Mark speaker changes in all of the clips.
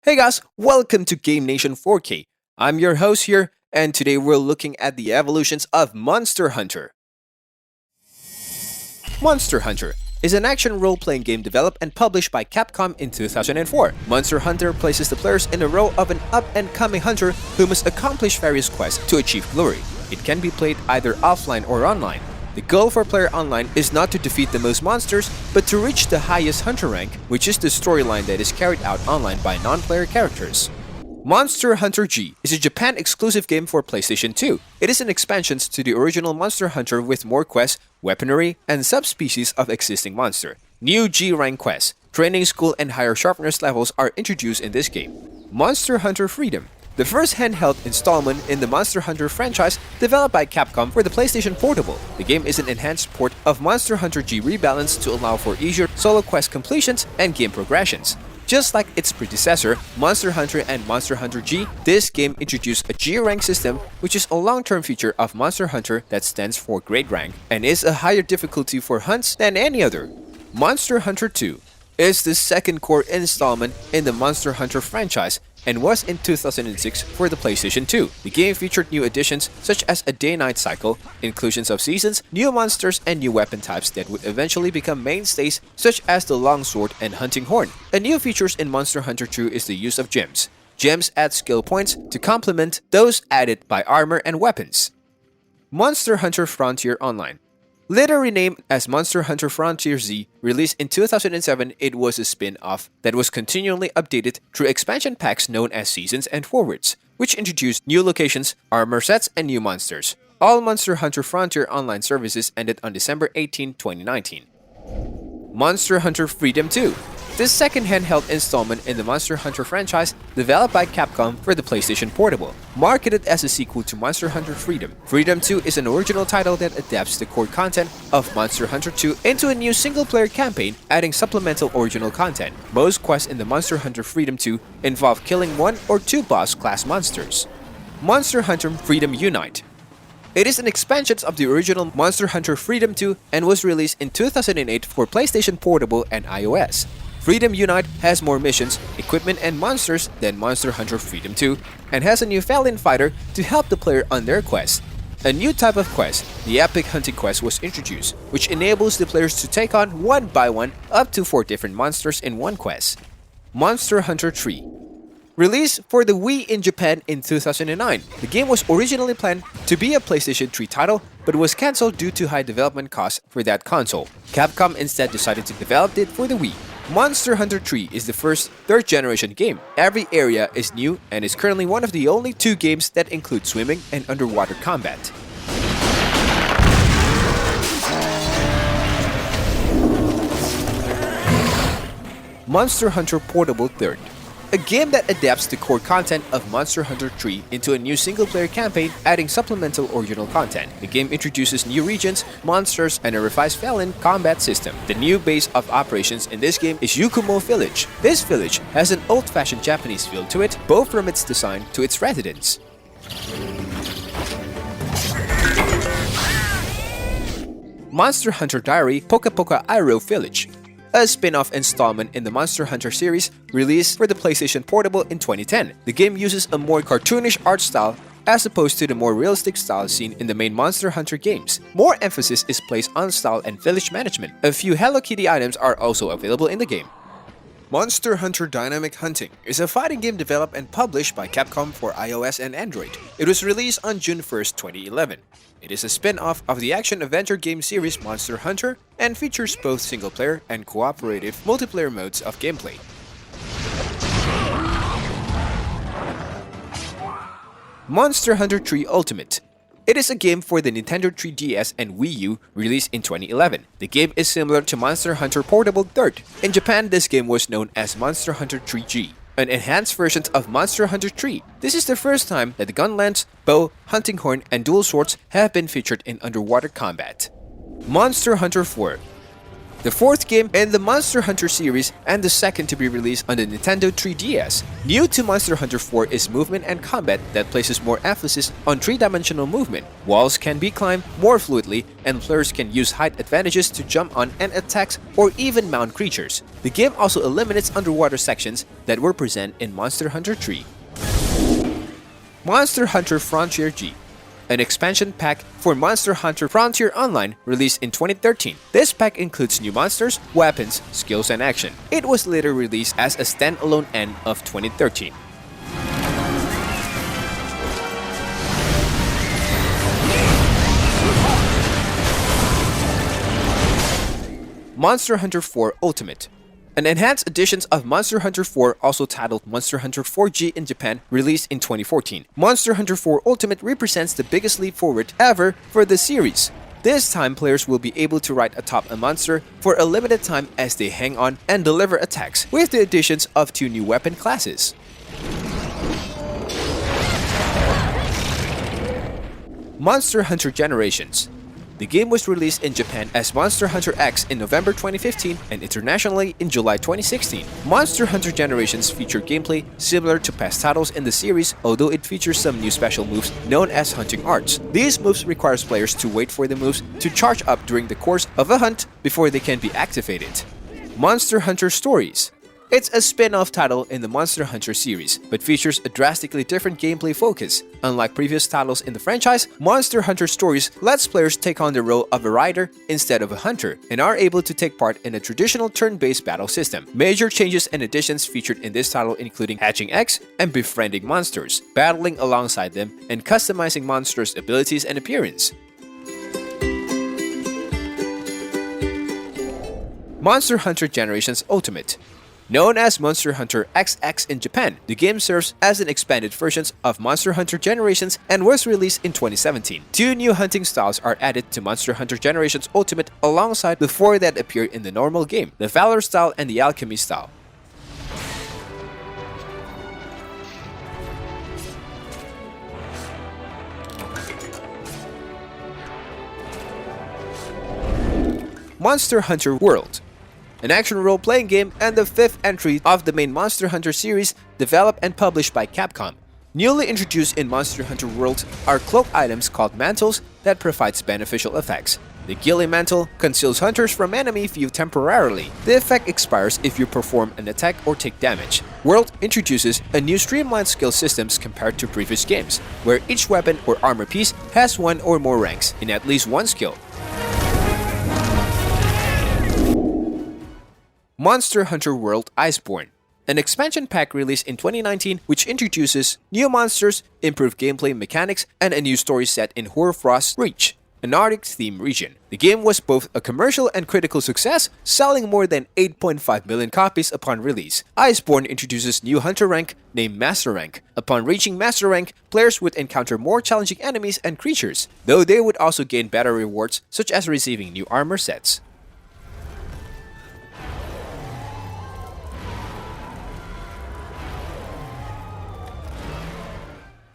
Speaker 1: Hey guys, welcome to Game Nation 4K. I'm your host here, and today we're looking at the evolutions of Monster Hunter. Monster Hunter is an action role-playing game developed and published by Capcom in 2004. Monster Hunter places the players in a role of an up-and-coming hunter who must accomplish various quests to achieve glory. It can be played either offline or online. The goal for player online is not to defeat the most monsters, but to reach the highest hunter rank, which is the storyline that is carried out online by non-player characters. Monster Hunter G is a Japan-exclusive game for PlayStation 2. It is an expansion to the original Monster Hunter with more quests, weaponry, and subspecies of existing monster. New G-rank quests, training school, and higher sharpness levels are introduced in this game. Monster Hunter Freedom, the first handheld installment in the Monster Hunter franchise developed by Capcom for the PlayStation Portable. The game is an enhanced port of Monster Hunter G rebalanced to allow for easier solo quest completions and game progressions. Just like its predecessor, Monster Hunter and Monster Hunter G, this game introduced a G-rank system, which is a long-term feature of Monster Hunter that stands for Great Rank and is a higher difficulty for hunts than any other. Monster Hunter 2 is the second core installment in the Monster Hunter franchise and was in 2006 for the PlayStation 2. The game featured new additions such as a day-night cycle, inclusions of seasons, new monsters, and new weapon types that would eventually become mainstays such as the longsword and hunting horn. A new feature in Monster Hunter 2 is the use of gems. Gems add skill points to complement those added by armor and weapons. Monster Hunter Frontier Online. Later renamed as Monster Hunter Frontier Z, released in 2007, it was a spin-off that was continually updated through expansion packs known as Seasons and Forwards, which introduced new locations, armor sets, and new monsters. All Monster Hunter Frontier online services ended on December 18, 2019. Monster Hunter Freedom 2. This second handheld installment in the Monster Hunter franchise, developed by Capcom for the PlayStation Portable, marketed as a sequel to Monster Hunter Freedom. Freedom 2 is an original title that adapts the core content of Monster Hunter 2 into a new single-player campaign, adding supplemental original content. Most quests in the Monster Hunter Freedom 2 involve killing one or two boss-class monsters. Monster Hunter Freedom Unite. It is an expansion of the original Monster Hunter Freedom 2 and was released in 2008 for PlayStation Portable and iOS. Freedom Unite has more missions, equipment, and monsters than Monster Hunter Freedom 2 and has a new Valiant fighter to help the player on their quest. A new type of quest, the Epic Hunting Quest, was introduced, which enables the players to take on one by one up to 4 different monsters in one quest. Monster Hunter 3. Released for the Wii in Japan in 2009, the game was originally planned to be a PlayStation 3 title but was cancelled due to high development costs for that console. Capcom instead decided to develop it for the Wii. Monster Hunter 3 is the first third-generation game. Every area is new and is currently one of the only 2 games that include swimming and underwater combat. Monster Hunter Portable 3rd. A game that adapts the core content of Monster Hunter 3 into a new single-player campaign, adding supplemental original content. The game introduces new regions, monsters, and a revised Valiant combat system. The new base of operations in this game is Yukumo Village. This village has an old-fashioned Japanese feel to it, both from its design to its residents. Monster Hunter Diary Poka Airou Village, a spin-off installment in the Monster Hunter series released for the PlayStation Portable in 2010. The game uses a more cartoonish art style as opposed to the more realistic style seen in the main Monster Hunter games. More emphasis is placed on style and village management. A few Hello Kitty items are also available in the game. Monster Hunter Dynamic Hunting is a fighting game developed and published by Capcom for iOS and Android. It was released on June 1st, 2011. It is a spin-off of the action-adventure game series Monster Hunter and features both single-player and cooperative multiplayer modes of gameplay. Monster Hunter 3 Ultimate. It is a game for the Nintendo 3DS and Wii U, released in 2011. The game is similar to Monster Hunter Portable 3rd. In Japan, this game was known as Monster Hunter 3G, an enhanced version of Monster Hunter 3. This is the first time that the gun lance, bow, hunting horn, and dual swords have been featured in underwater combat. Monster Hunter 4. the fourth game in the Monster Hunter series and the second to be released on the Nintendo 3DS. New to Monster Hunter 4 is movement and combat that places more emphasis on three-dimensional movement. Walls can be climbed more fluidly, and players can use height advantages to jump on and attack or even mount creatures. The game also eliminates underwater sections that were present in Monster Hunter 3. Monster Hunter Frontier G, an expansion pack for Monster Hunter Frontier Online released in 2013. This pack includes new monsters, weapons, skills, and action. It was later released as a standalone end of 2013. Monster Hunter 4 Ultimate, an enhanced edition of Monster Hunter 4, also titled Monster Hunter 4G in Japan, released in 2014. Monster Hunter 4 Ultimate represents the biggest leap forward ever for the series. This time, players will be able to ride atop a monster for a limited time as they hang on and deliver attacks, with the additions of 2 new weapon classes. Monster Hunter Generations. The game was released in Japan as Monster Hunter X in November 2015 and internationally in July 2016. Monster Hunter Generations featured gameplay similar to past titles in the series, although it features some new special moves known as hunting arts. These moves require players to wait for the moves to charge up during the course of a hunt before they can be activated. Monster Hunter Stories. It's a spin-off title in the Monster Hunter series, but features a drastically different gameplay focus. Unlike previous titles in the franchise, Monster Hunter Stories lets players take on the role of a rider instead of a hunter, and are able to take part in a traditional turn-based battle system. Major changes and additions featured in this title including hatching eggs and befriending monsters, battling alongside them, and customizing monsters' abilities and appearance. Monster Hunter Generations Ultimate. Known as Monster Hunter XX in Japan, the game serves as an expanded version of Monster Hunter Generations and was released in 2017. 2 new hunting styles are added to Monster Hunter Generations Ultimate alongside the 4 that appear in the normal game, the Valor style and the Alchemy style. Monster Hunter World, an action role-playing game and the 5th entry of the main Monster Hunter series, developed and published by Capcom. Newly introduced in Monster Hunter World are cloak items called mantles that provides beneficial effects. The Ghillie Mantle conceals hunters from enemy view temporarily. The effect expires if you perform an attack or take damage. World introduces a new streamlined skill systems compared to previous games, where each weapon or armor piece has 1 or more ranks in at least 1 skill. Monster Hunter World Iceborne, an expansion pack released in 2019 which introduces new monsters, improved gameplay mechanics, and a new story set in Hoarfrost Reach, an Arctic-themed region. The game was both a commercial and critical success, selling more than 8.5 million copies upon release. Iceborne introduces new hunter rank named Master Rank. Upon reaching Master Rank, players would encounter more challenging enemies and creatures, though they would also gain better rewards such as receiving new armor sets.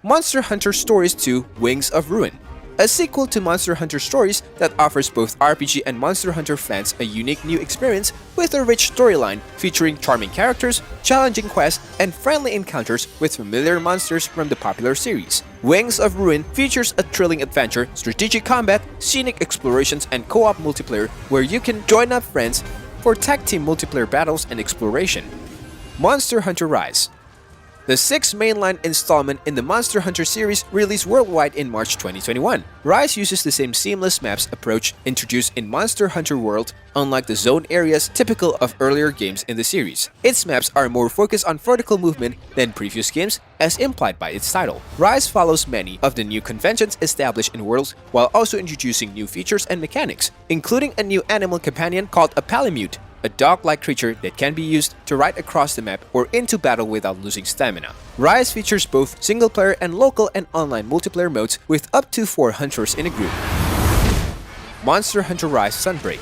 Speaker 1: Monster Hunter Stories 2 Wings of Ruin, a sequel to Monster Hunter Stories that offers both RPG and Monster Hunter fans a unique new experience with a rich storyline featuring charming characters, challenging quests, and friendly encounters with familiar monsters from the popular series. Wings of Ruin features a thrilling adventure, strategic combat, scenic explorations, and co-op multiplayer where you can join up friends for tag team multiplayer battles and exploration. Monster Hunter Rise, the 6th mainline installment in the Monster Hunter series, released worldwide in March 2021. Rise uses the same seamless maps approach introduced in Monster Hunter World, unlike the zone areas typical of earlier games in the series. Its maps are more focused on vertical movement than previous games, as implied by its title. Rise follows many of the new conventions established in World while also introducing new features and mechanics, including a new animal companion called a Palamute, a dog-like creature that can be used to ride across the map or into battle without losing stamina. Rise features both single-player and local and online multiplayer modes with up to 4 hunters in a group. Monster Hunter Rise Sunbreak.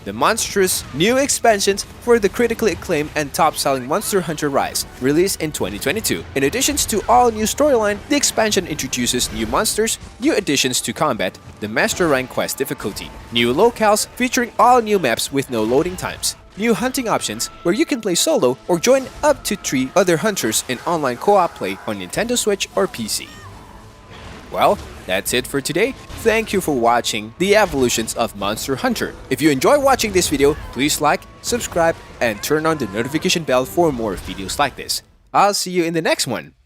Speaker 1: the monstrous new expansions for the critically acclaimed and top-selling Monster Hunter Rise, released in 2022. In addition to all new storyline, the expansion introduces new monsters, new additions to combat, the Master Rank quest difficulty, new locales featuring all new maps with no loading times, new hunting options where you can play solo or join up to 3 other hunters in online co-op play on Nintendo Switch or PC. Well, that's it for today. Thank you for watching the evolutions of Monster Hunter. If you enjoy watching this video, please like, subscribe, and turn on the notification bell for more videos like this. I'll see you in the next one.